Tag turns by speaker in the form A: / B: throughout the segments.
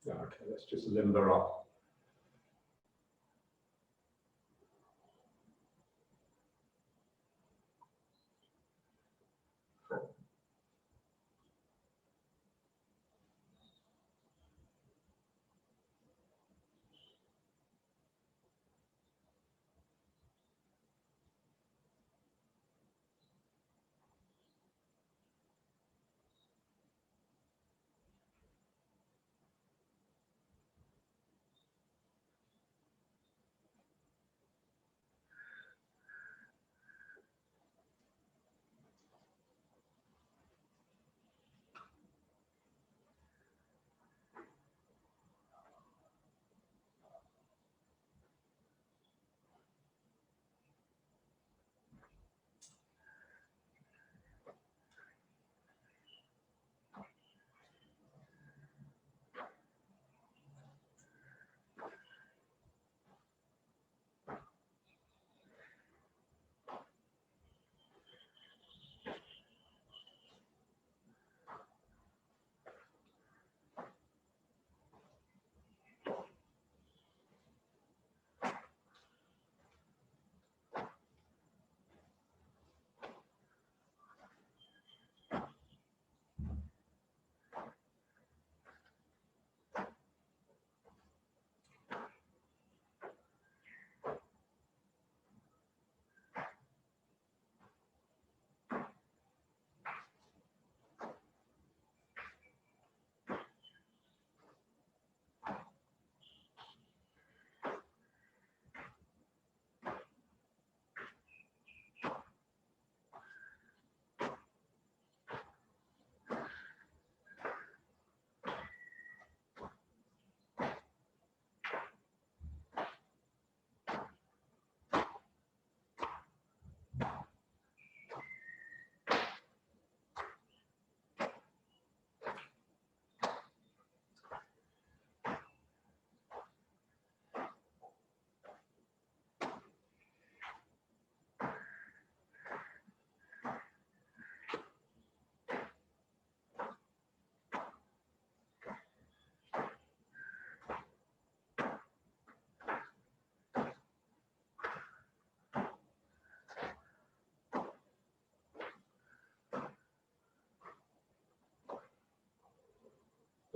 A: Okay, let's just limber up.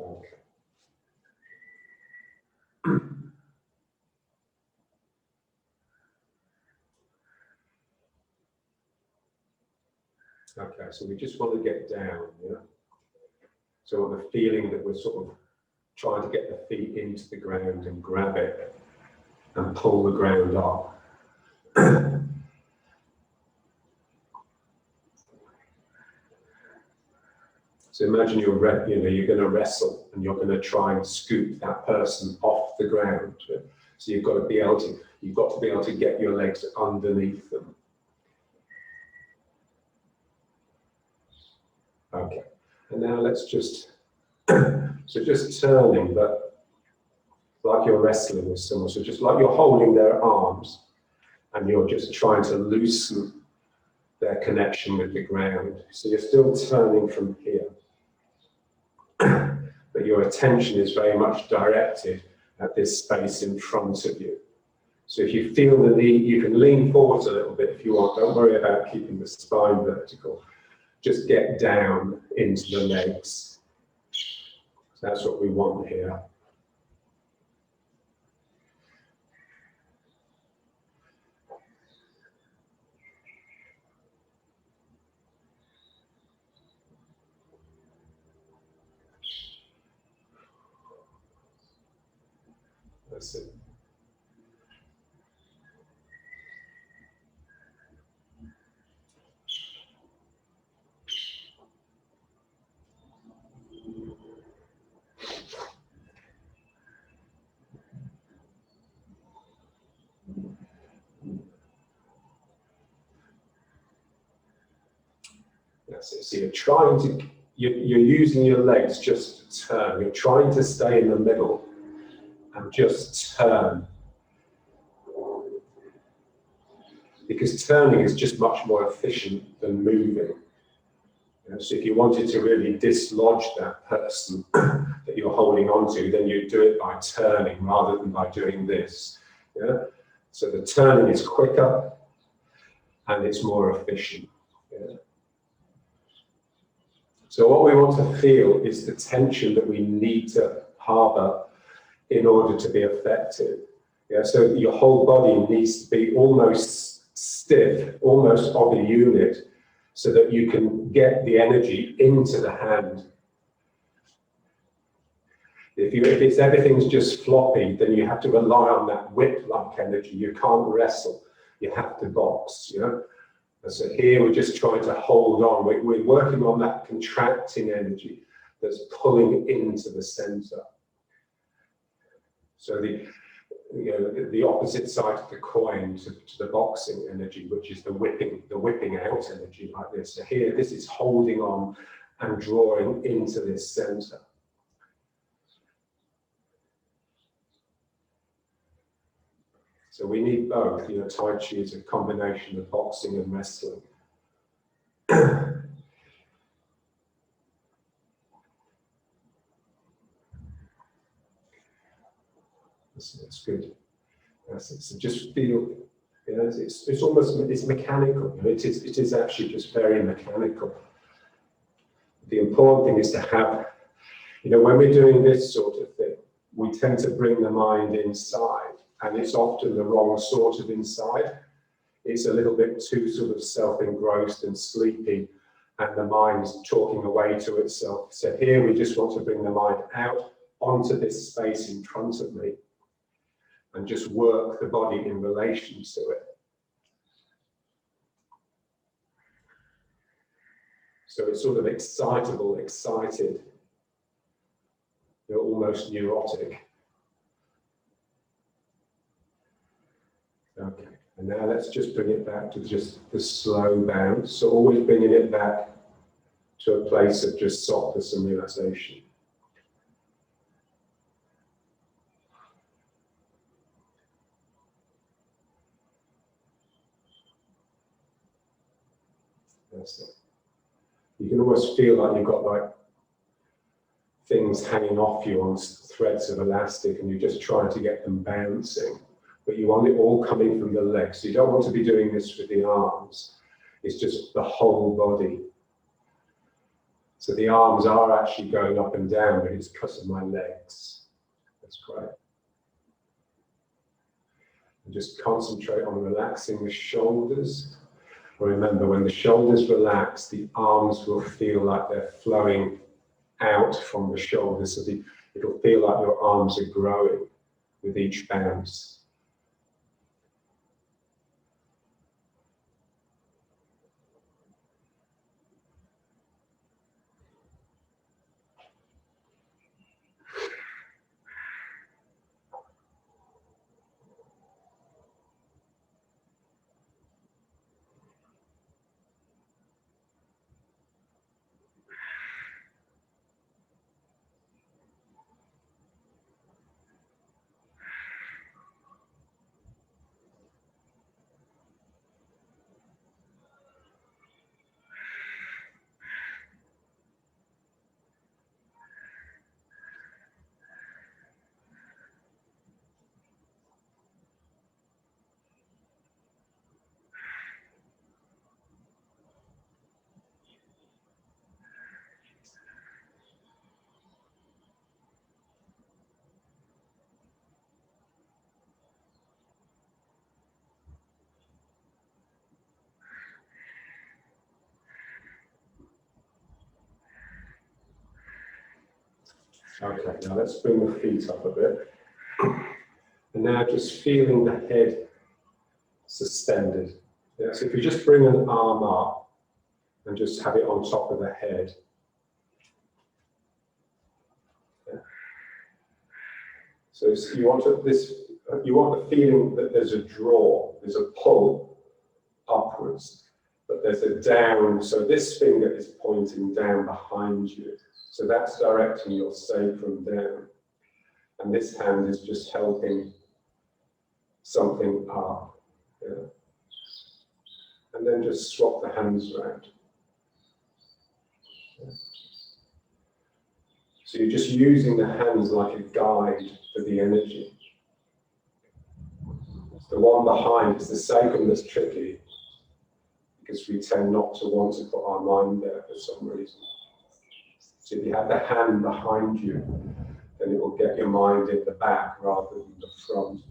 A: Okay. Okay, so we just want to get down, yeah? So the feeling that we're sort of trying to get the feet into the ground and grab it and pull the ground up. So imagine you're going to wrestle and you're going to try and scoop that person off the ground. So you've got to be able to get your legs underneath them. Okay, and now let's just so just turning, but like you're wrestling with someone. So just like you're holding their arms and you're just trying to loosen their connection with the ground. So you're still turning from here. But your attention is very much directed at this space in front of you. So if you feel the need, you can lean forward a little bit if you want. Don't worry about keeping the spine vertical. Just get down into the legs. So that's what we want here. That's it. That's it. So you're using your legs just to turn. You're trying to stay in the middle and just turn. Because turning is just much more efficient than moving. So if you wanted to really dislodge that person that you're holding on to, then you do it by turning rather than by doing this. Yeah? So the turning is quicker and it's more efficient. Yeah? So what we want to feel is the tension that we need to harbour in order to be effective. Yeah? So your whole body needs to be almost stiff, almost of a unit, so that you can get the energy into the hand. If everything's just floppy, then you have to rely on that whip-like energy. You can't wrestle. You have to box. You know? And so here we're just trying to hold on. We're working on that contracting energy that's pulling into the center. So the opposite side of the coin to the boxing energy, which is the whipping out energy like this. So here, this is holding on and drawing into this center. So we need both. You know, Tai Chi is a combination of boxing and wrestling. That's good. So just feel, you know, it's almost, it's mechanical. You know, it is actually just very mechanical. The important thing is to have, you know, when we're doing this sort of thing, we tend to bring the mind inside, and it's often the wrong sort of inside. It's a little bit too sort of self-engrossed and sleepy, and the mind's talking away to itself. So here we just want to bring the mind out onto this space in front of me, and just work the body in relation to it. So it's sort of excitable, excited, you're almost neurotic. Okay, and now let's just bring it back to just the slow bounce. So always bringing it back to a place of just softness and relaxation. That's it. You can almost feel like you've got like things hanging off you on threads of elastic, and you're just trying to get them bouncing, but you want it all coming from the legs. So you don't want to be doing this with the arms. It's just the whole body. So the arms are actually going up and down, but it's because of my legs. That's great. And just concentrate on relaxing the shoulders. Remember, when the shoulders relax, the arms will feel like they're flowing out from the shoulders. So it'll feel like your arms are growing with each bounce. Okay, now let's bring the feet up a bit. And now just feeling the head suspended. Yeah, so if you just bring an arm up and just have it on top of the head. Yeah. So you want the feeling that there's a draw, there's a pull upwards, but there's a down. So this finger is pointing down behind you. So that's directing your sacrum down. And this hand is just helping something up. Yeah. And then just swap the hands around. So you're just using the hands like a guide for the energy. The one behind is the sacrum that's tricky, because we tend not to want to put our mind there for some reason. So if you have the hand behind you, then it will get your mind in the back rather than the front.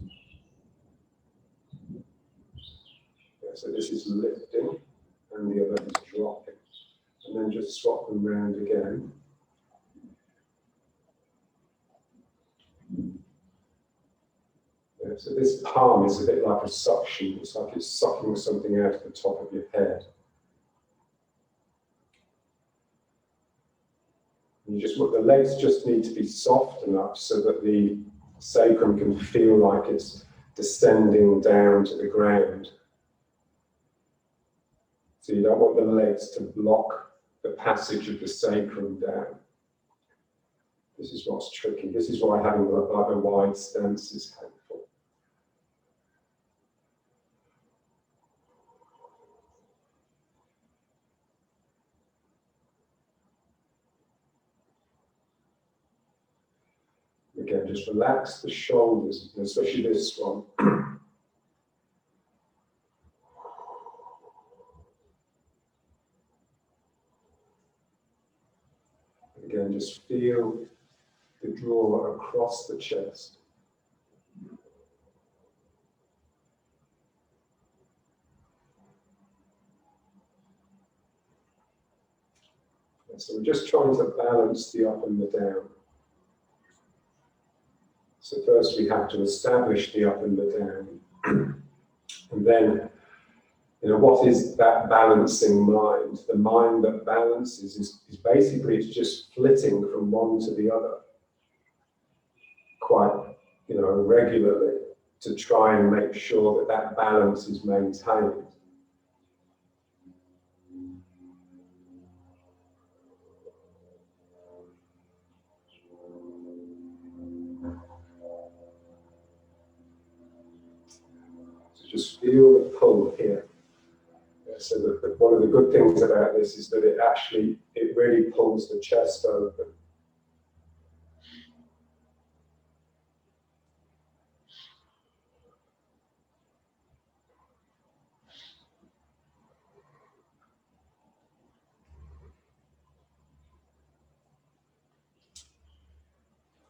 A: Yeah, so this is lifting, and the other is dropping. And then just swap them round again. Yeah, so this palm is a bit like a suction. It's like it's sucking something out of the top of your head. You just the legs just need to be soft enough so that the sacrum can feel like it's descending down to the ground. So you don't want the legs to block the passage of the sacrum down. This is what's tricky. This is why having like a wide stance is helpful. Again, just relax the shoulders, especially this one. Again, just feel the draw across the chest. So we're just trying to balance the up and the down. So first we have to establish the up and the down. And then, what is that balancing mind? The mind that balances is basically, it's just flitting from one to the other quite, regularly to try and make sure that that balance is maintained. So just feel the pull here. So one of the good things about this is that it really pulls the chest open.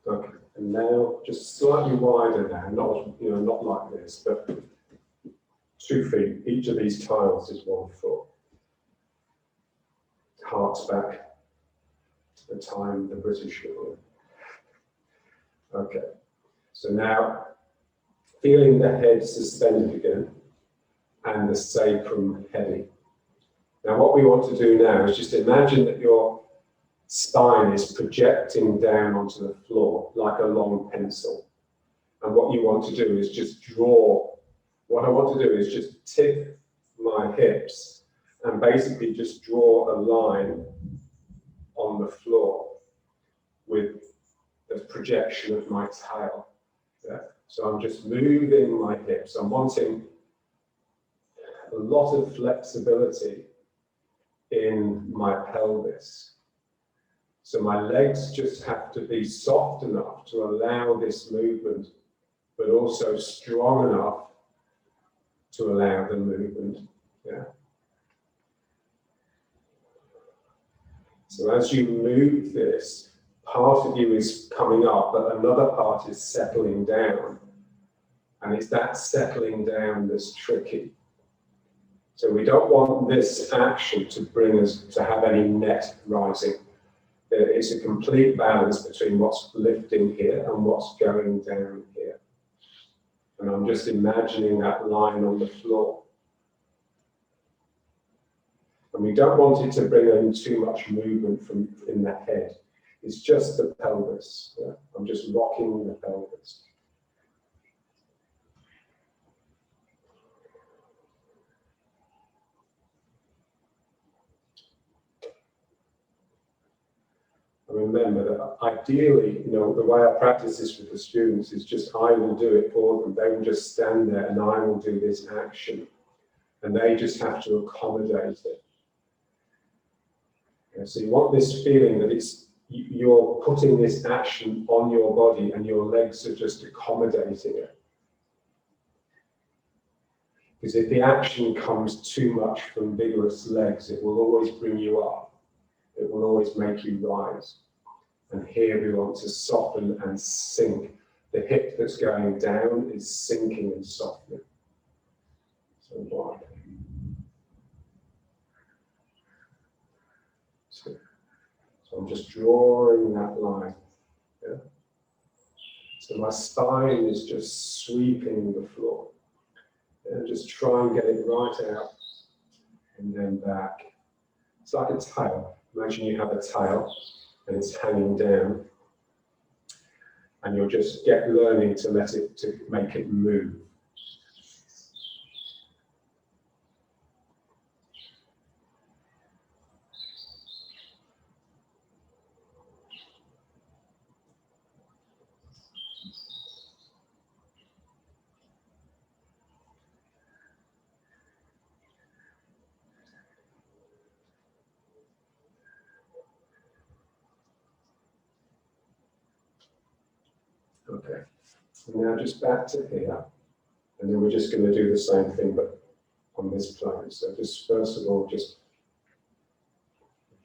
A: Okay, and now just slightly wider now, not like this, but 2 feet. Each of these tiles is 1 foot. Hearts back to the time the British were. Okay, so now feeling the head suspended again and the sacrum heavy. Now what we want to do now is just imagine that your spine is projecting down onto the floor like a long pencil. And what you want to do is just draw. What I want to do is just tip my hips and basically just draw a line on the floor with the projection of my tail. Yeah? So I'm just moving my hips. I'm wanting a lot of flexibility in my pelvis. So my legs just have to be soft enough to allow this movement, but also strong enough to allow the movement. Yeah. So as you move this, part of you is coming up, but another part is settling down. And it's that settling down that's tricky. So we don't want this action to bring us to have any net rising. It's a complete balance between what's lifting here and what's going down here. And I'm just imagining that line on the floor. And we don't want it to bring in too much movement from in the head. It's just the pelvis. Yeah? I'm just rocking the pelvis. And remember that ideally, the way I practice this with the students is just I will do it for them. They will just stand there and I will do this action. And they just have to accommodate it. Okay, so you want this feeling that you're putting this action on your body and your legs are just accommodating it. Because if the action comes too much from vigorous legs, it will always bring you up. It will always make you rise. And here we want to soften and sink. The hip that's going down is sinking and softening. So wide. So I'm just drawing that line. Yeah? So my spine is just sweeping the floor. And just try and get it right out and then back. It's like a tail. Imagine you have a tail and it's hanging down, and you're just learning to make it move. Okay, and now just back to here, and then we're just going to do the same thing but on this plane. So just first of all, just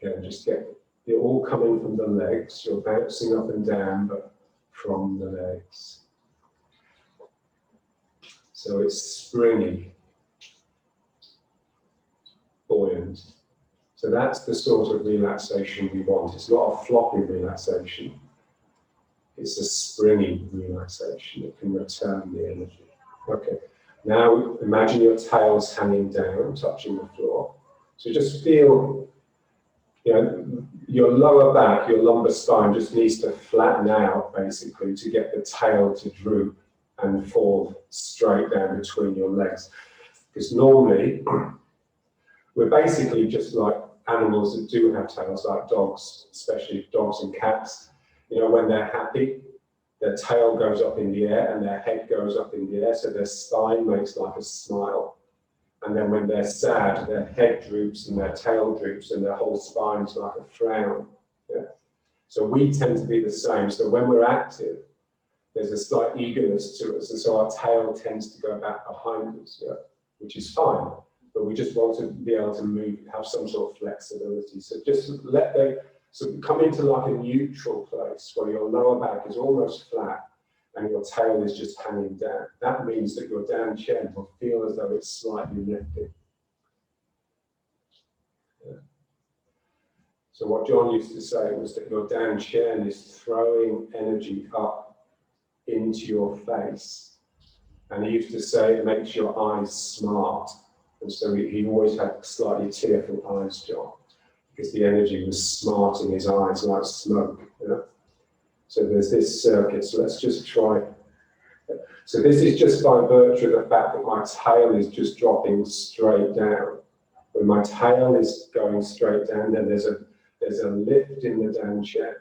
A: get you're all coming from the legs, you're bouncing up and down, but from the legs. So it's springy, buoyant. So that's the sort of relaxation we want. It's not a floppy relaxation. It's a springy relaxation. It can return the energy. Okay. Now imagine your tail's hanging down, touching the floor. So just feel, your lower back, your lumbar spine just needs to flatten out basically to get the tail to droop and fall straight down between your legs. Because normally, we're basically just like animals that do have tails, like dogs, especially dogs and cats. When they're happy, their tail goes up in the air and their head goes up in the air, so their spine makes like a smile. And then when they're sad, their head droops and their tail droops and their whole spine is like a frown. Yeah? So we tend to be the same. So when we're active, there's a slight eagerness to us, and so our tail tends to go back behind us, yeah? Which is fine. But we just want to be able to move, have some sort of flexibility. So just come into like a neutral place where your lower back is almost flat and your tail is just hanging down. That means that your down chin will feel as though it's slightly lifted. Yeah. So what John used to say was that your down chin is throwing energy up into your face. And he used to say it makes your eyes smart. And so he always had slightly tearful eyes, John, because the energy was smart in his eyes like smoke. So there's this circuit, so let's just try. So this is just by virtue of the fact that my tail is just dropping straight down. When my tail is going straight down, then there's a lift in the down chin.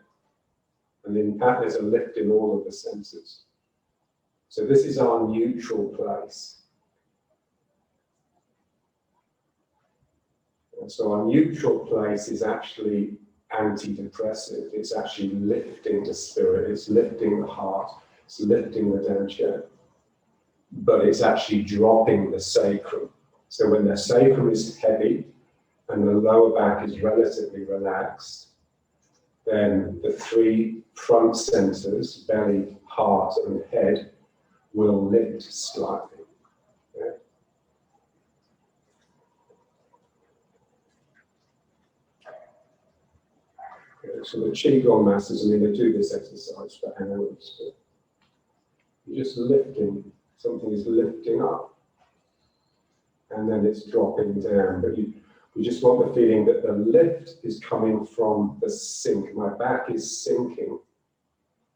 A: And in fact, there's a lift in all of the senses. So this is our neutral place. And so our neutral place is actually antidepressive. It's actually lifting the spirit, it's lifting the heart, it's lifting the down chin. But it's actually dropping the sacrum. So when the sacrum is heavy and the lower back is relatively relaxed, then the three front centers, belly, heart, and head, will lift slightly. Yeah? Okay, so the Qigong masters, they do this exercise for hours. But you're just lifting, something is lifting up, and then it's dropping down. But we just want the feeling that the lift is coming from the sink. My back is sinking,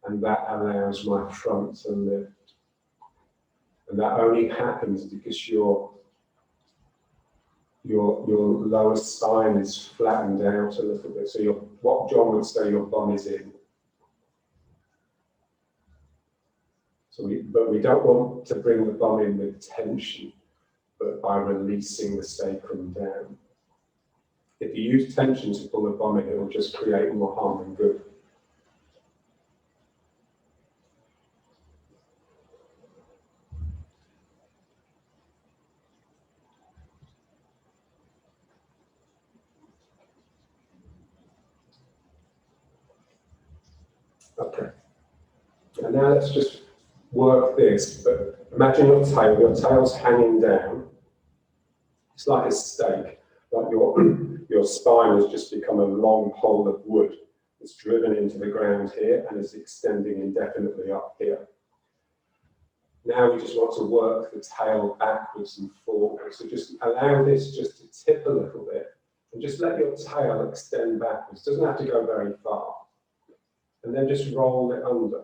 A: and that allows my front to lift. And that only happens because your lower spine is flattened out a little bit. So what John would say, your bum is in. But we don't want to bring the bum in with tension, but by releasing the sacrum down. If you use tension to pull the bomb in, it will just create more harm than good. Okay. And now let's just work this, but imagine your tail's hanging down. It's like a stake, like your spine has just become a long pole of wood. It's driven into the ground here and is extending indefinitely up here. Now we just want to work the tail backwards and forwards. So just allow this just to tip a little bit and just let your tail extend backwards. It doesn't have to go very far. And then just roll it under.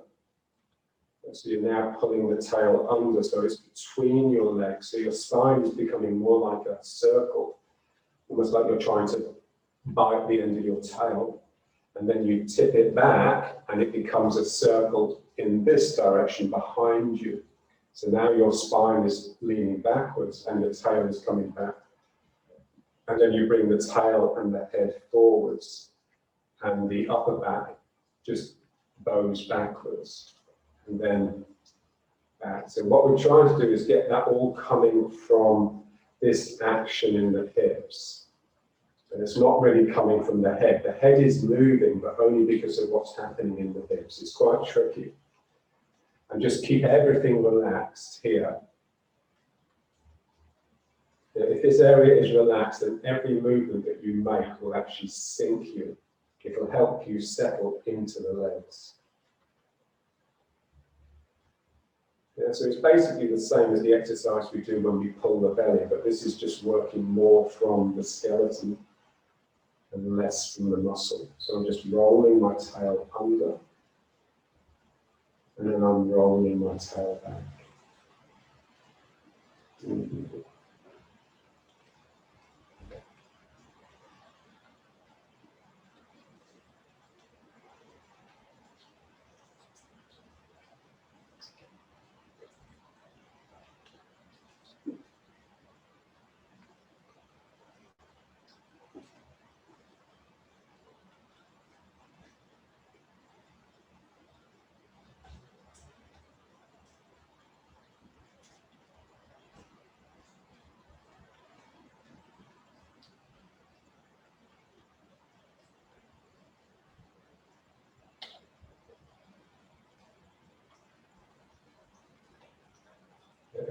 A: So you're now pulling the tail under, so it's between your legs. So your spine is becoming more like a circle, almost like you're trying to bite the end of your tail. And then you tip it back and it becomes a circle in this direction behind you. So now your spine is leaning backwards and the tail is coming back. And then you bring the tail and the head forwards and the upper back just bows backwards and then back. So what we're trying to do is get that all coming from this action in the hips. And it's not really coming from the head. The head is moving, but only because of what's happening in the hips. It's quite tricky. And just keep everything relaxed here. If this area is relaxed, then every movement that you make will actually sink you. It will help you settle into the legs. Yeah, so it's basically the same as the exercise we do when we pull the belly, but this is just working more from the skeleton and less from the muscle. So I'm just rolling my tail under, and then I'm rolling my tail back.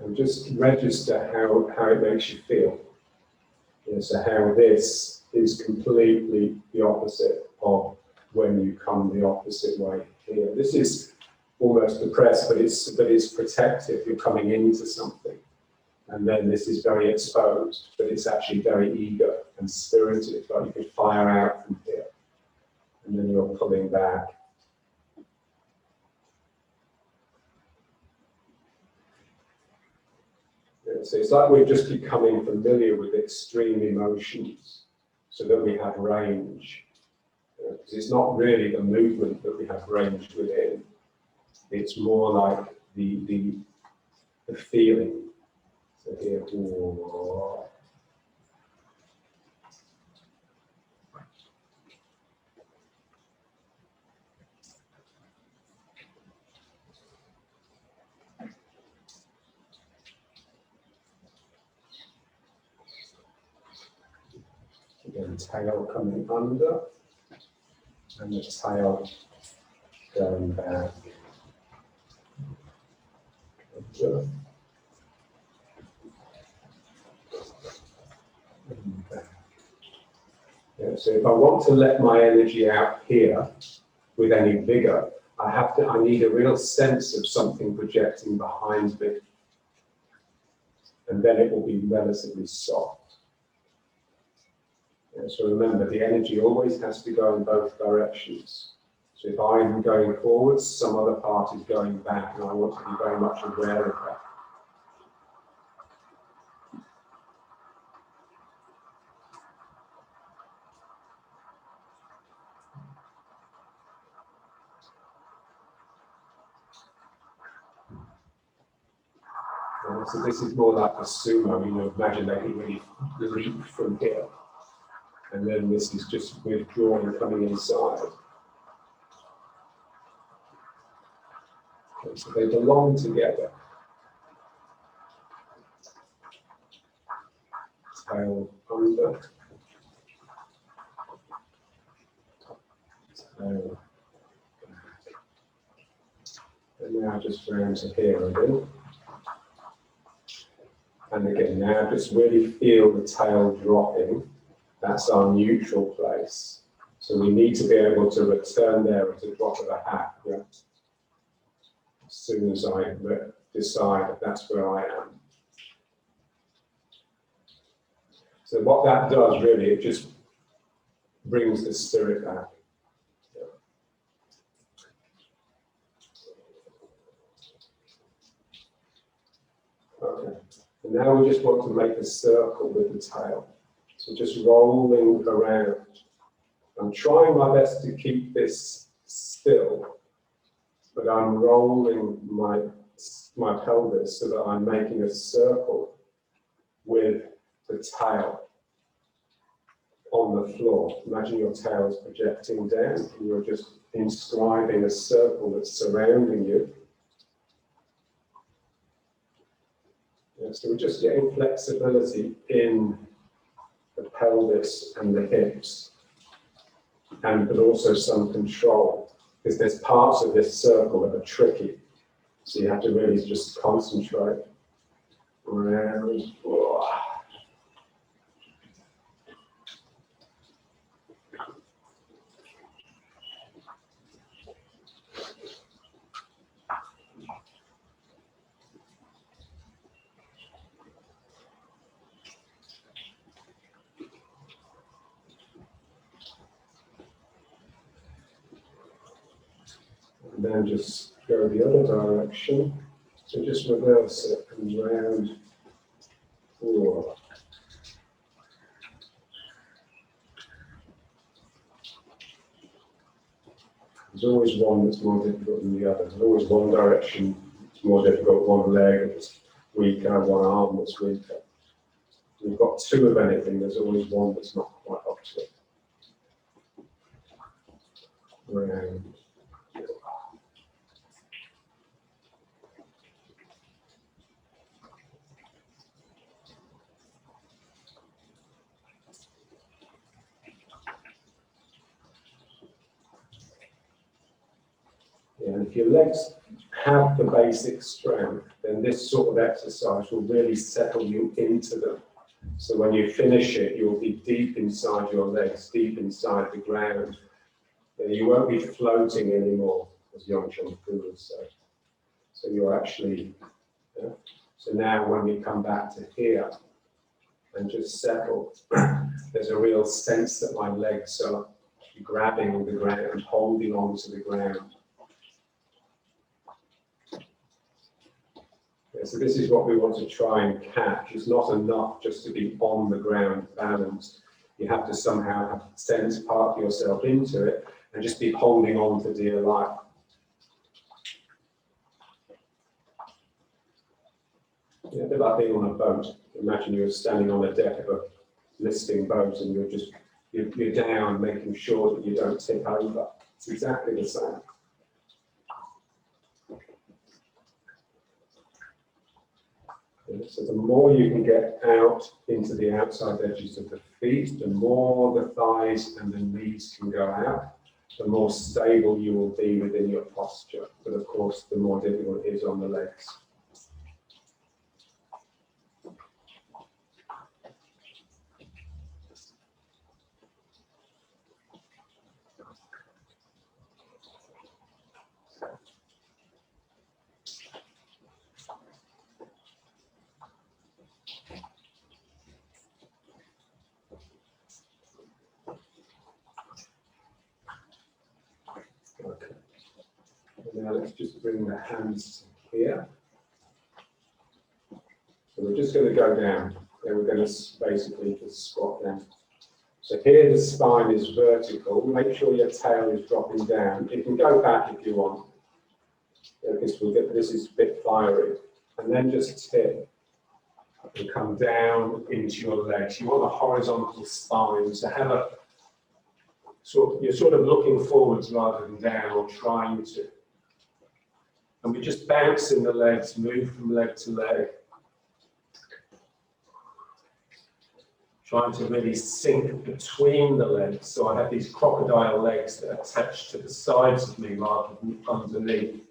A: And just register how it makes you feel. So how this is completely the opposite of when you come the opposite way here. This is almost depressed, but it's protective. You're coming into something. And then this is very exposed, but it's actually very eager and spirited, like you could fire out from here. And then you're pulling back. So it's like we're just becoming familiar with extreme emotions so that we have range. Because it's not really the movement that we have range within. It's more like the feeling. So here, whoa. Again, tail coming under, and the tail going back. Under. And back. Yeah, so if I want to let my energy out here with any vigor, I need a real sense of something projecting behind me. And then it will be relatively soft. So remember, the energy always has to go in both directions. So if I'm going forwards, some other part is going back, and I want to be very much aware of that. So this is more like a sumo, imagine they can really leap from here. and then this is just withdrawing, coming inside. Okay, so they belong together. Tail under, tail back. And now just round to here again. And again, now just really feel the tail dropping. That's our neutral place. So we need to be able to return there at a drop of a hat. Yeah? As soon as I decide that's where I am. So what that does really, it just brings the spirit back. Yeah. Okay. And now we just want to make a circle with the tail. So just rolling around. I'm trying my best to keep this still, but I'm rolling my pelvis so that I'm making a circle with the tail on the floor. Imagine your tail is projecting down and you're just inscribing a circle that's surrounding you. Yeah, so we're just getting flexibility in the pelvis and the hips, but also some control, because there's parts of this circle that are tricky. So you have to really just concentrate around. And then just go the other direction. So just reverse it and round. Whoa. There's always one that's more difficult than the other. There's always one direction that's more difficult, one leg that's weaker, one arm that's weaker. We've got two of anything, there's always one that's not quite up to it. Round. And if your legs have the basic strength, then this sort of exercise will really settle you into them. So when you finish it, you'll be deep inside your legs, deep inside the ground. And you won't be floating anymore, as Yang Chong Fu would say. So you're actually, so now when we come back to here and just settle, there's a real sense that my legs are grabbing the ground, holding on to the ground. So this is what we want to try and catch. It's not enough just to be on the ground balanced. You have to somehow have sense, park yourself into it, and just be holding on for dear life. Yeah, a bit like being on a boat. Imagine you're standing on the deck of a listing boat and you're down, making sure that you don't tip over. It's exactly the same. So the more you can get out into the outside edges of the feet, the more the thighs and the knees can go out, the more stable you will be within your posture. But of course, the more difficult it is on the legs. Okay. And now let's just bring the hands here. So we're just going to go down, and we're going to basically just squat down. So here the spine is vertical. Make sure your tail is dropping down. You can go back if you want. Because this is a bit fiery. And then just tip. and come down into your legs. You want a horizontal spine, so have a you're sort of looking forwards rather than down, or trying to. And we just bounce in the legs, move from leg to leg. Trying to really sink between the legs. So I have these crocodile legs that are attached to the sides of me rather than underneath.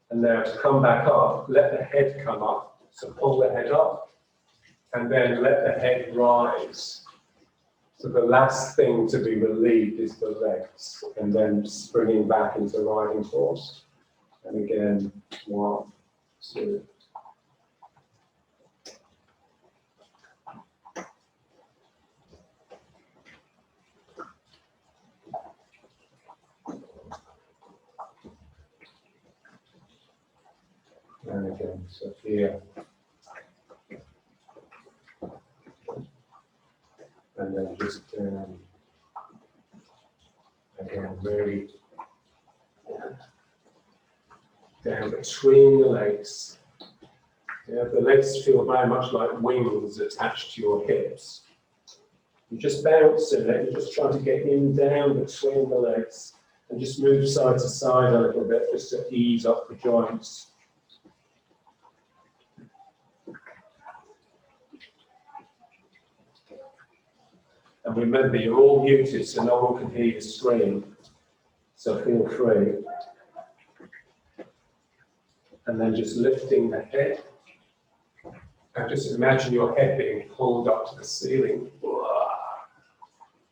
A: And now to come back up, let the head come up. So pull the head up, and then let the head rise. So the last thing to be relieved is the legs, and then springing back into riding horse. And again, 1, 2. And again, so here. And then just down. Again, really down between the legs. Yeah, the legs feel very much like wings attached to your hips. You just bounce in it, you're just trying to get in down between the legs and just move side to side a little bit just to ease up the joints. And remember, you're all muted, so no one can hear you scream. So feel free. And then just lifting the head. And just imagine your head being pulled up to the ceiling.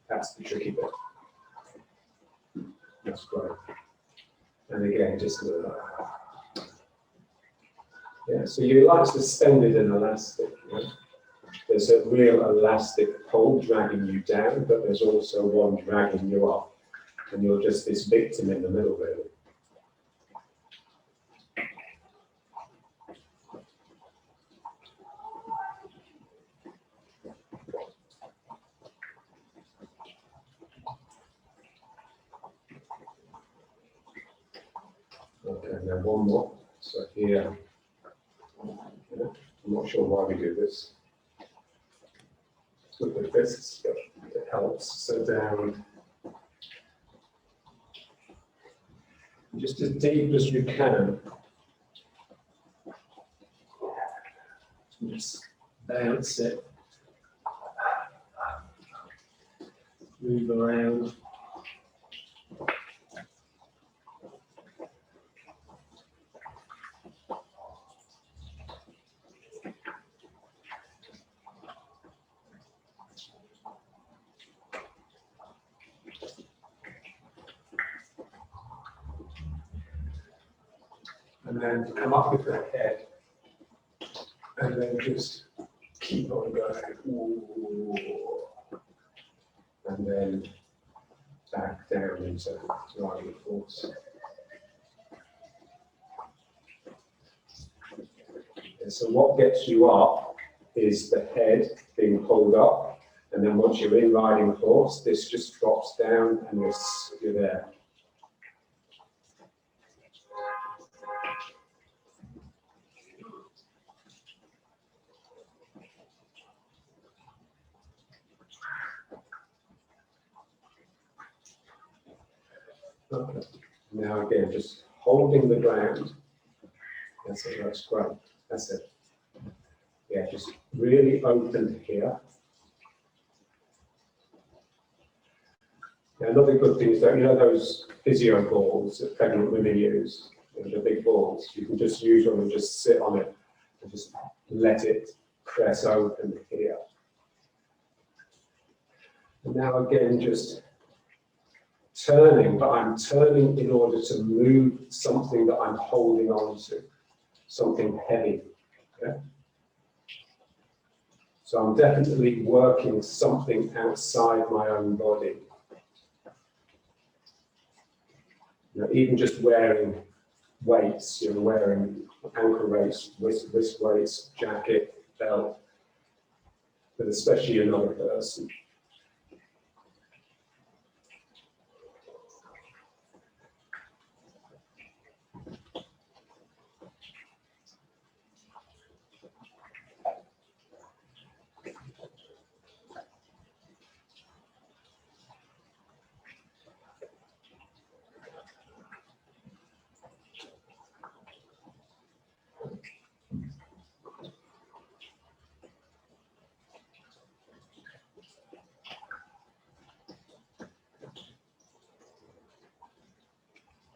A: That's the tricky bit. That's great. And again, just yeah, so you like suspended and elastic. Right? There's a real elastic pull dragging you down, but there's also one dragging you up. And you're just this victim in the middle, really. Okay, now one more. So here, I'm not sure why we do this. With the fists, but it helps. So down. Just as deep as you can. Just bounce it. Move around. And then come up with the head, and then just keep on going. Ooh. And then back down into riding horse. And so what gets you up is the head being pulled up, and then once you're in riding horse, this just drops down and you're there. Okay. Now again, just holding the ground. That's it, that's great. That's it. Yeah, just really open here. Now, another good thing is that, you know those physio balls that pregnant women use, the big balls, you can just use one and just sit on it and just let it press open here. And now again, just turning, but I'm turning in order to move something that I'm holding on to, something heavy. Okay? So I'm definitely working something outside my own body. You know, even just wearing weights, you're wearing ankle weights, wrist weights, jacket, belt, but especially another person.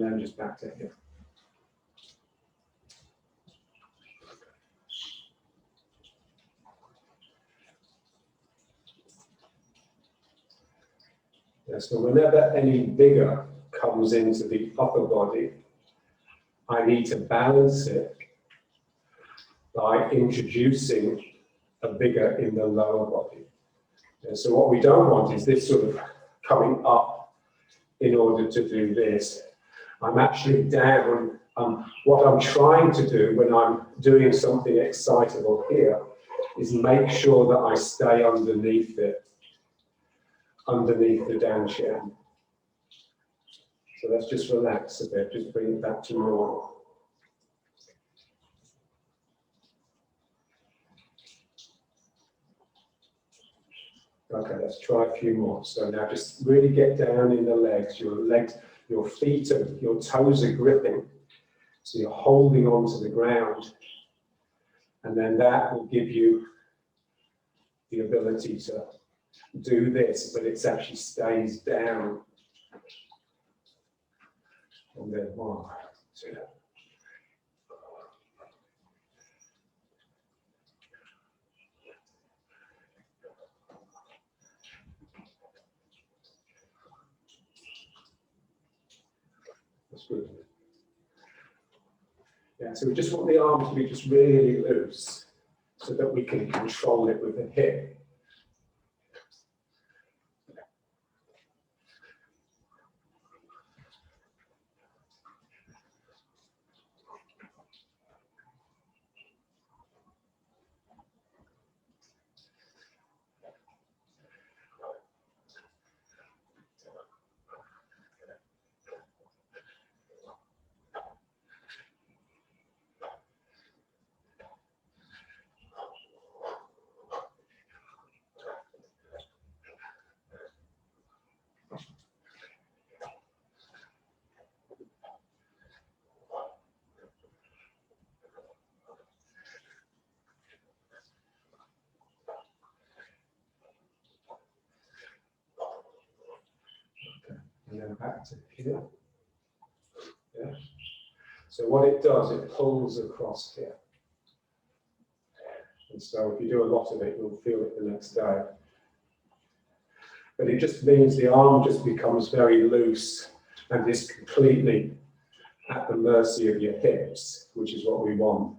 A: and then just back to here. Yeah, so whenever any vigor comes into the upper body, I need to balance it by introducing a vigor in the lower body. And so what we don't want is this sort of coming up in order to do this. I'm actually down. What I'm trying to do when I'm doing something excitable here is make sure that I stay underneath it, underneath the dantian. So let's just relax a bit, just bring it back to normal. Okay, let's try a few more. So now just really get down in the legs. Your feet, your toes are gripping. So you're holding onto the ground. And then that will give you the ability to do this, but it actually stays down. And then 1, 2. That's good. Yeah, so we just want the arm to be just really loose so that we can control it with the hip. And then back to here. Yeah. So what it does, it pulls across here. And so if you do a lot of it, you'll feel it the next day. But it just means the arm just becomes very loose and is completely at the mercy of your hips, which is what we want.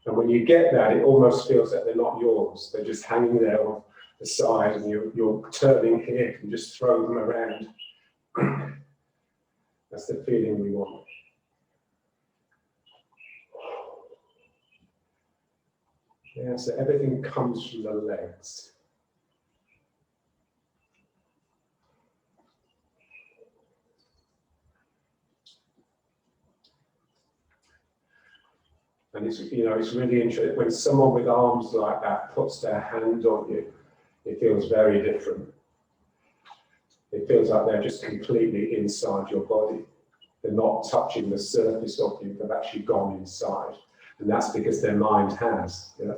A: And when you get that, it almost feels that they're not yours. They're just hanging there on the side, and you're turning here and just throw them around. That's the feeling we want. Yeah, so everything comes from the legs. And it's really interesting. When someone with arms like that puts their hand on you, it feels very different. It feels like they're just completely inside your body. They're not touching the surface of you, they've actually gone inside. And that's because their mind has. Yeah?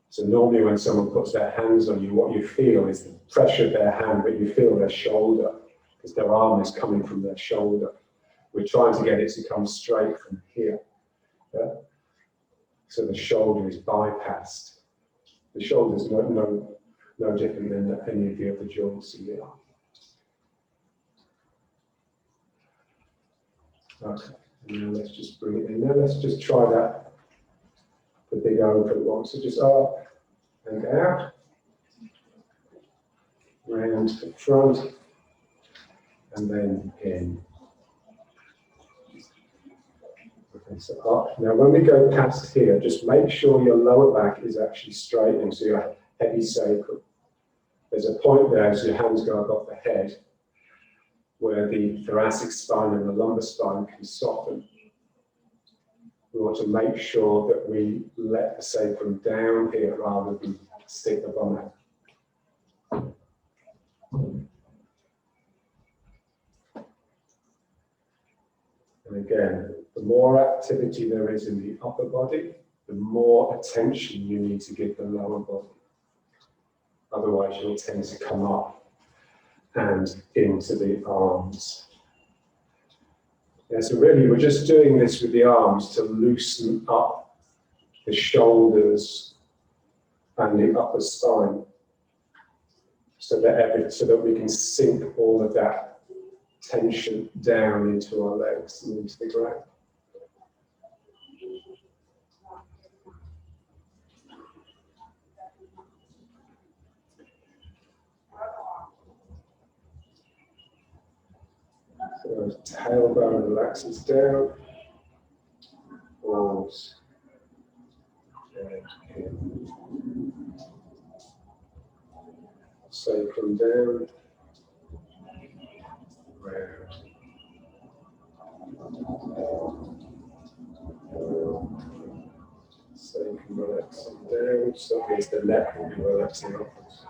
A: So normally when someone puts their hands on you, what you feel is the pressure of their hand, but you feel their shoulder, because their arm is coming from their shoulder. We're trying to get it to come straight from here. Yeah? So the shoulder is bypassed. The shoulder is no different than any of the other joints in the arm. Okay, and now let's just bring it in there. Let's just try that, the big open one. So just up and out, round to the front, and then in. Okay, so up. Now when we go past here, just make sure your lower back is actually straightening, so your heavy sacrum. There's a point there as your hands go above the head where the thoracic spine and the lumbar spine can soften. We want to make sure that we let the sacrum down here rather than stick the bum out. And again, the more activity there is in the upper body, the more attention you need to give the lower body. Otherwise, you'll tend to come up and into the arms. Yeah, so really we're just doing this with the arms to loosen up the shoulders and the upper spine, so that we can sink all of that tension down into our legs and into the ground. So tailbone relaxes down, falls, and in. Sacrum down, round. Sacrum relaxing down, so that means the neck will be relaxing upwards.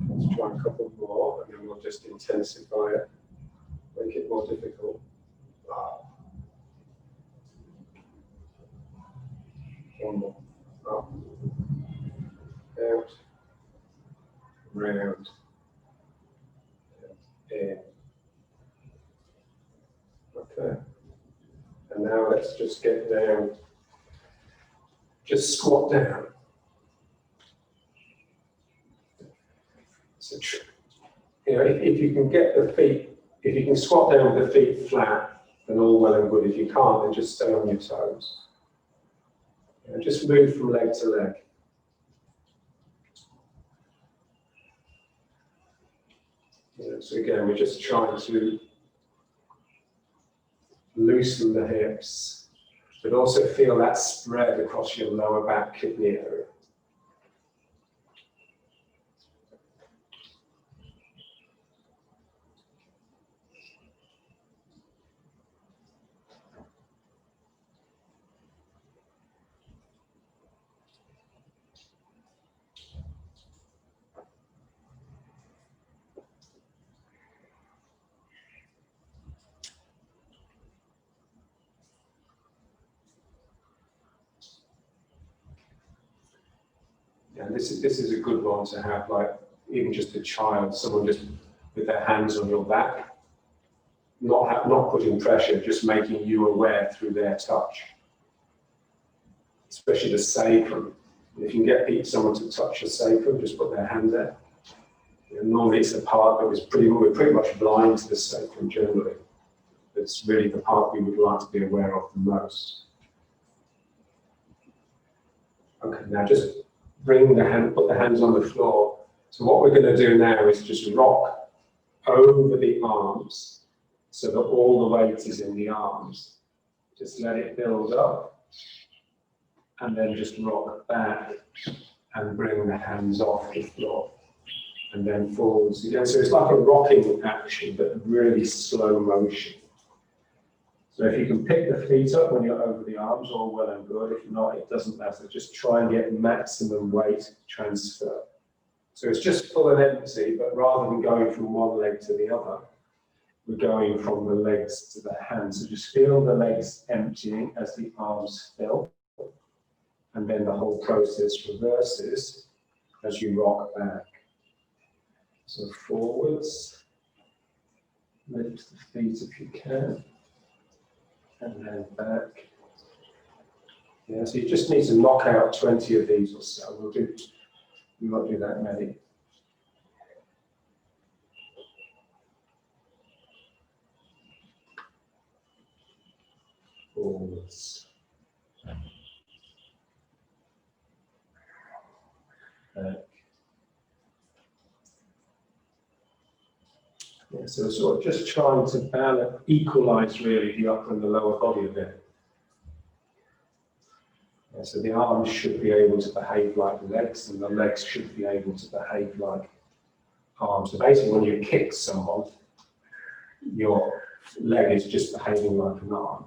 A: Let's try a couple more, and then we'll just intensify it, make it more difficult. One more. Up, out, round, in. Okay. And now let's just get down. Just squat down. So, you know, if you can get the feet, if you can squat down with the feet flat, then all well and good. If you can't, then just stay on your toes. You know, just move from leg to leg. You know, so again, we're just trying to loosen the hips, but also feel that spread across your lower back kidney area. And this is a good one to have, like even just a child, someone just with their hands on your back, not putting pressure, just making you aware through their touch, especially the sacrum. If you can get someone to touch your sacrum, just put their hand there. You know, normally it's the part that we're pretty much blind to the sacrum generally. It's really the part we would like to be aware of the most. Okay, now just put the hands on the floor. So what we're going to do now is just rock over the arms so that all the weight is in the arms. Just let it build up and then just rock back and bring the hands off the floor and then forwards again. So it's like a rocking action, but really slow motion. So if you can pick the feet up when you're over the arms, all well and good. If not, it doesn't matter. Just try and get maximum weight transfer. So it's just full and empty, but rather than going from one leg to the other, we're going from the legs to the hands. So just feel the legs emptying as the arms fill. And then the whole process reverses as you rock back. So forwards, lift the feet if you can. And then back. Yeah, so you just need to knock out 20 of these or so. We won't do that many. Forwards. Back. Yeah, so we're sort of just trying to balance, equalize really the upper and the lower body a bit. Yeah, so the arms should be able to behave like legs, and the legs should be able to behave like arms. So basically, when you kick someone, your leg is just behaving like an arm.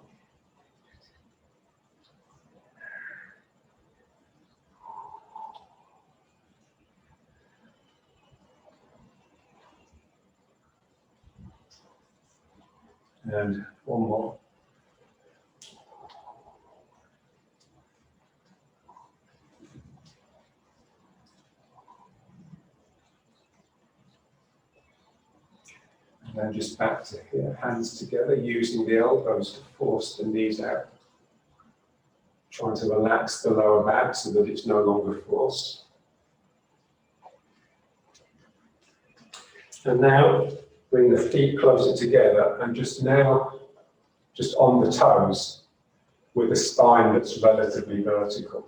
A: And one more. And then just back to here, hands together, using the elbows to force the knees out. Trying to relax the lower back so that it's no longer forced. And now bring the feet closer together and just on the toes with a spine that's relatively vertical.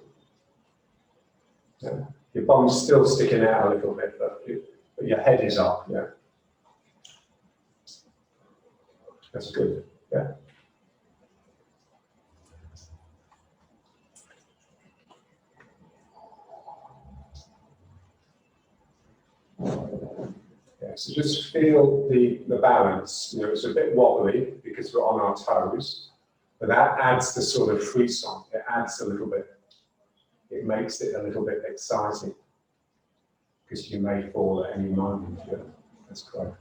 A: Yeah. Your bum's still sticking out a little bit, but your head is up. Yeah. That's good. Yeah. Yeah, so just feel the balance. You know, it's a bit wobbly because we're on our toes, but that adds the sort of frisson. It adds a little bit. It makes it a little bit exciting because you may fall at any moment. Yeah, that's great.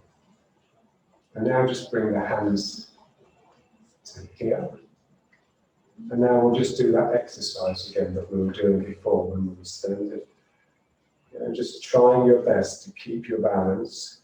A: And now just bring the hands to here. And now we'll just do that exercise again that we were doing before when we were standing. And just trying your best to keep your balance.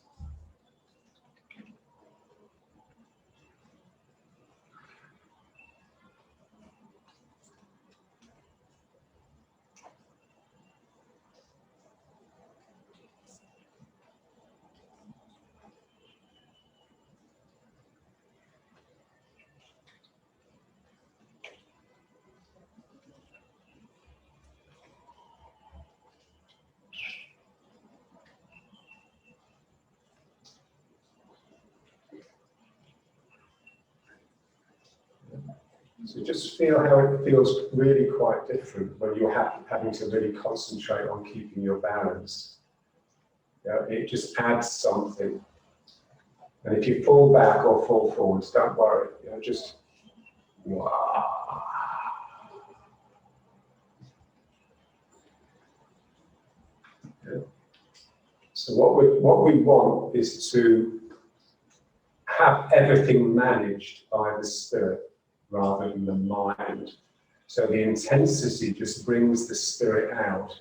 A: So just feel how it feels really quite different when you're having to really concentrate on keeping your balance. Yeah, it just adds something. And if you fall back or fall forwards, don't worry. You know, just wow. Yeah. So what we want is to have everything managed by the spirit rather than the mind. So the intensity just brings the spirit out.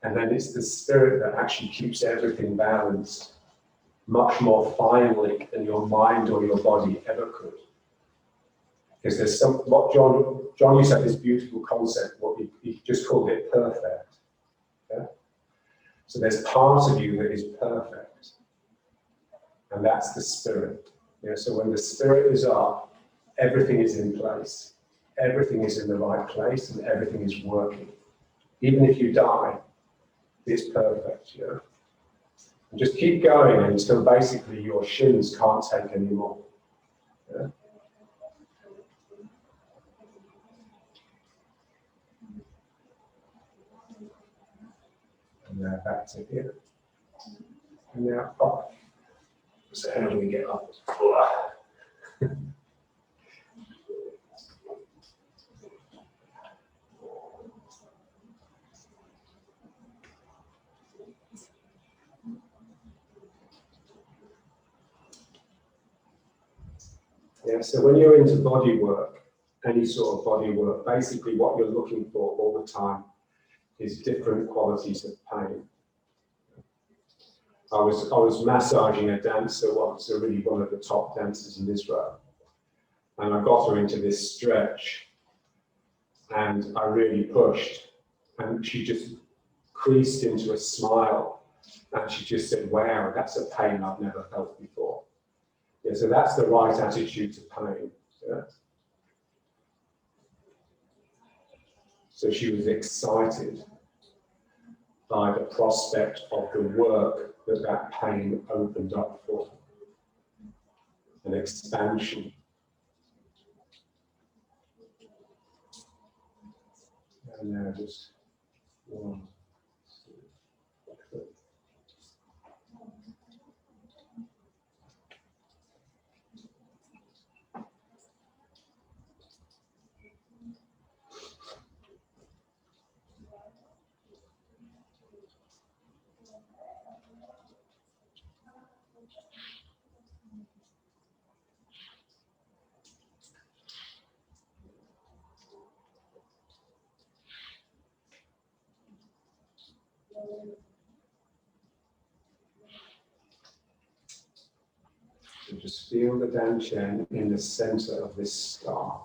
A: And then it's the spirit that actually keeps everything balanced much more finely than your mind or your body ever could. Because there's what John used to have this beautiful concept, what he just called it perfect. Yeah? So there's part of you that is perfect. And that's the spirit. Yeah? So when the spirit is up, everything is in place. Everything is in the right place and everything is working. Even if you die, it's perfect. Yeah? And just keep going until basically your shins can't take any more. Yeah? And now back to here. And now up. So how do we get up? Yeah, so when you're into body work, any sort of body work, basically what you're looking for all the time is different qualities of pain. I was massaging a dancer once, really one of the top dancers in Israel, and I got her into this stretch, and I really pushed, and she just creased into a smile, and she just said, "Wow, that's a pain I've never felt before." Yeah, so that's the right attitude to pain. Yeah. So she was excited by the prospect of the work that pain opened up for. an expansion. And now just 1, 2, 3. So just feel the dantian in the center of this star.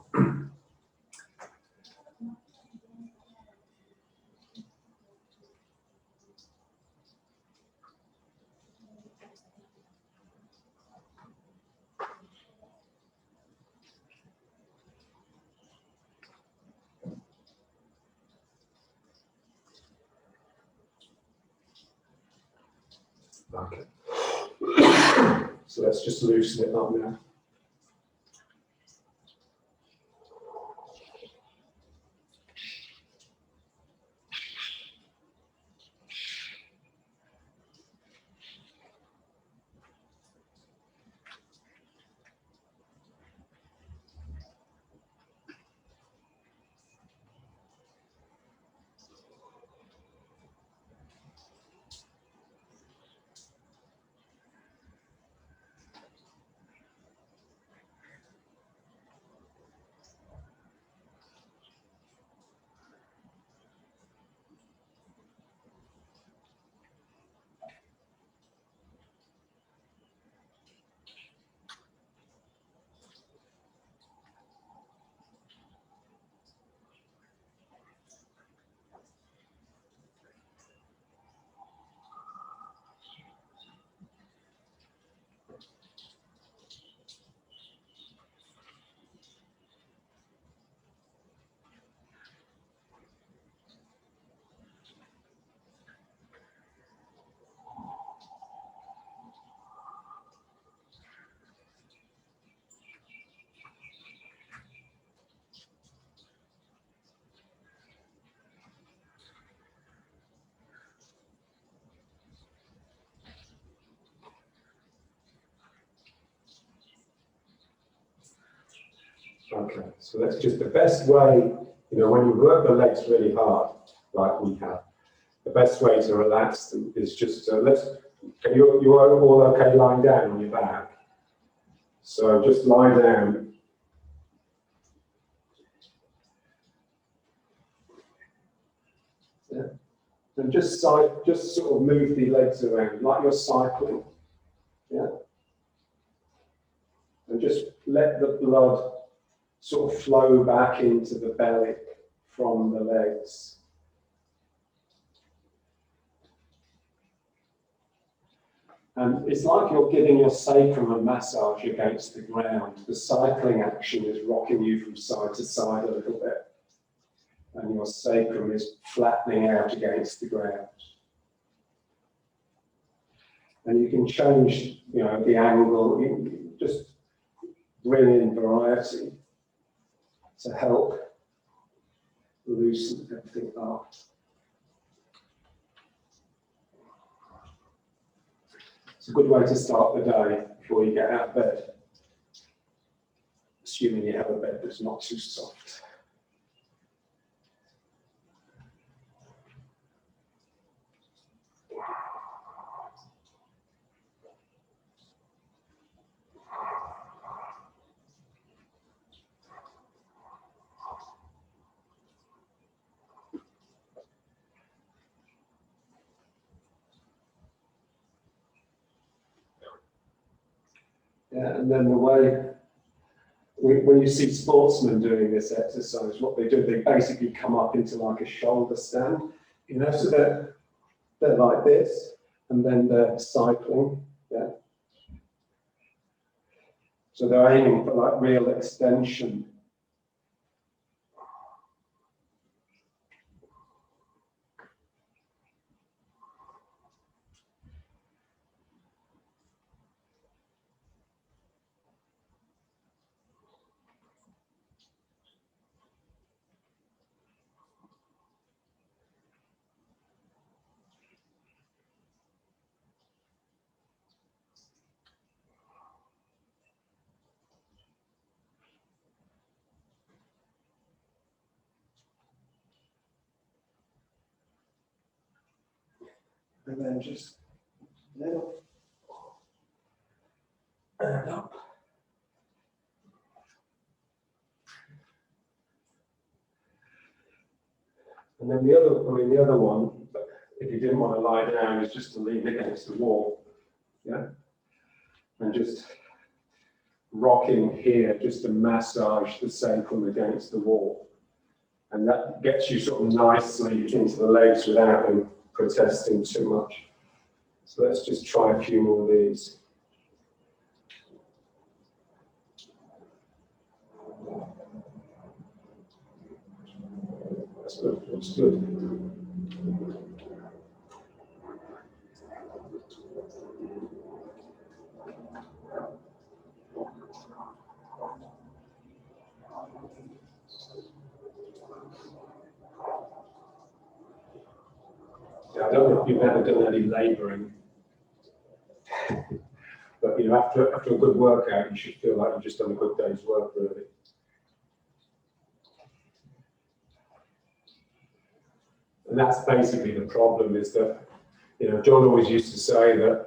A: Okay. So let's just loosen it up now. Okay, so that's just the best way, when you work the legs really hard, like we have, the best way to relax them is just you are all okay lying down on your back. So just lie down. Yeah. And just sort of move the legs around like you're cycling. Yeah. And just let the blood sort of flow back into the belly from the legs. And it's like you're giving your sacrum a massage against the ground. The cycling action is rocking you from side to side a little bit. And your sacrum is flattening out against the ground. And you can change, the angle. You just bring in variety to help loosen everything up. It's a good way to start the day before you get out of bed, assuming you have a bed that's not too soft. Yeah, and then the way, when you see sportsmen doing this exercise, what they do, they basically come up into like a shoulder stand, so they're like this, and then they're cycling, yeah. So they're aiming for like real extension. And then just little and up. And then the other one, if you didn't want to lie down, is just to lean against the wall, yeah, and just rocking here, just to massage the sacrum against the wall, and that gets you sort of nicely into the legs without them protesting too much. So let's just try a few more of these. That's good. That's good. Yeah, I don't know if you've ever done any labouring, but you know, after a good workout, you should feel like you've just done a good day's work, really. And that's basically the problem, is that, you know, John always used to say that,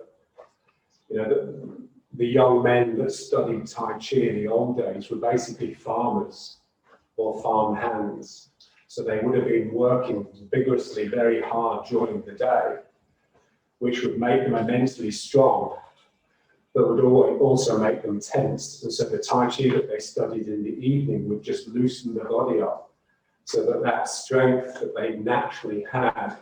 A: you know, that the young men that studied Tai Chi in the old days were basically farmers or farm hands. So they would have been working vigorously, very hard during the day, which would make them immensely strong, but would also make them tense. And so the Tai Chi that they studied in the evening would just loosen the body up, so that that strength that they naturally had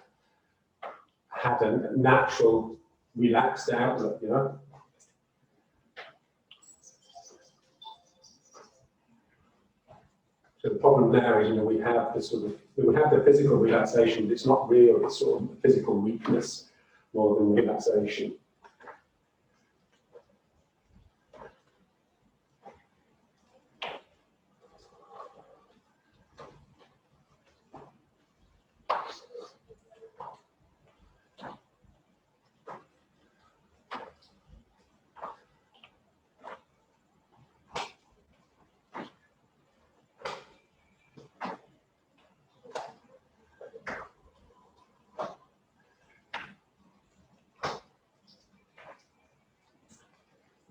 A: a natural relaxed outlet, you know. So the problem now is, you know, we have the physical relaxation, but it's not real, it's sort of physical weakness more than relaxation.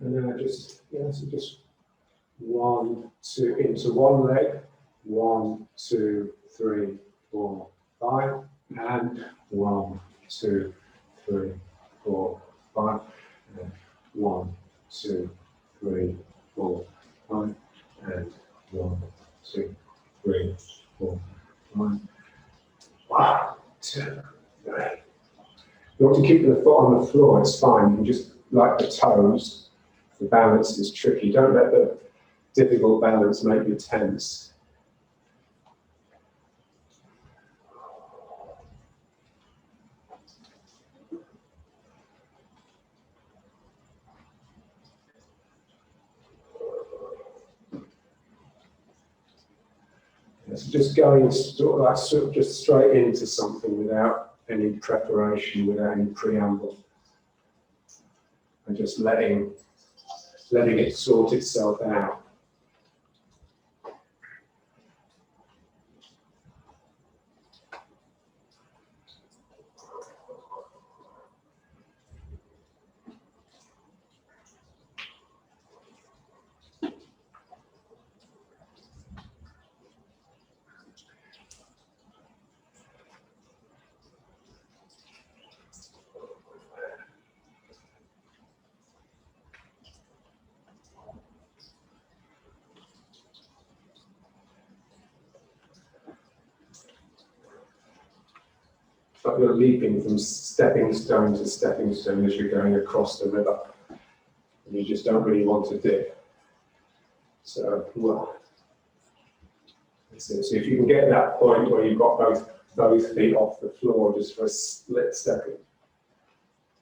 A: And then I just, so just 1, 2, into one leg, 1, 2, 3, 4, 5, and 1, 2, 3, 4, 5, and 1, 2, 3, 4, 5, and 1, 2, 3, 4, 5. 1, 2, 3. You want to keep the foot on the floor, it's fine. You can just, like the toes, the balance is tricky. Don't let the difficult balance make you tense. So just going sort of just straight into something without any preparation, without any preamble, and just letting it sort itself out. It's like you're leaping from stepping stone to stepping stone as you're going across the river, and you just don't really want to dip. So, well, that's it. So if you can get that point where you've got both feet off the floor just for a split second,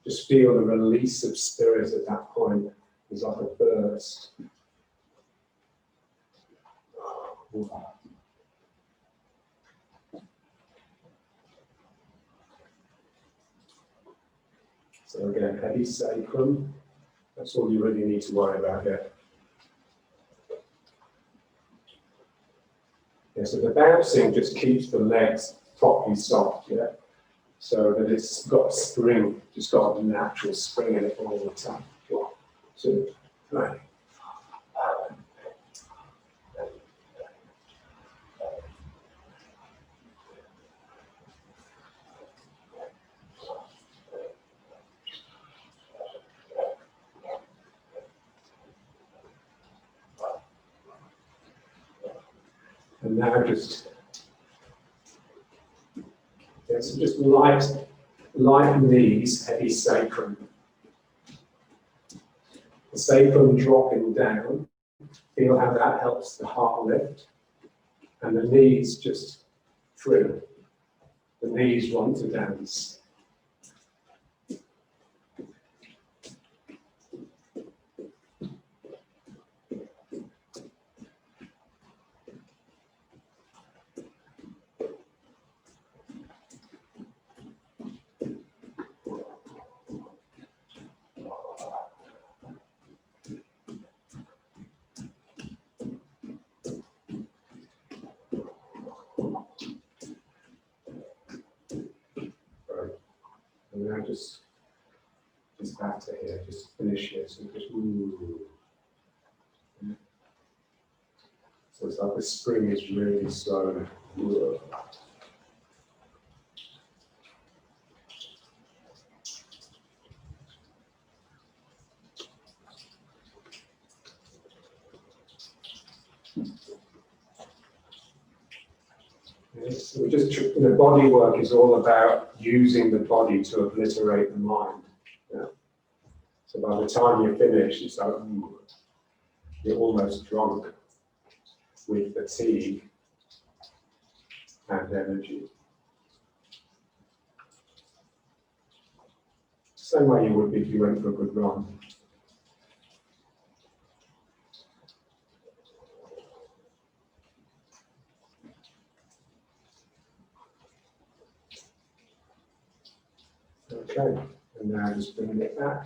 A: just feel the release of spirit at that point. It's like a burst. So again, heavy sacrum. That's all you really need to worry about here. Yeah, so the bouncing just keeps the legs properly soft, yeah? so that it's got a spring, just got a natural spring in it all the time. 1, 2, 3. And now just light knees, heavy sacrum. The sacrum dropping down. Feel how that helps the heart lift. And the knees just free. The knees want to dance. And now just back to here, just finish here. So just ooh. So it's like the spring is really slow. Ooh. So just, body work is all about using the body to obliterate the mind. Yeah. So by the time you finish, it's like, ooh, you're almost drunk with fatigue and energy. Same way you would be if you went for a good run. Okay, and now just bringing it back.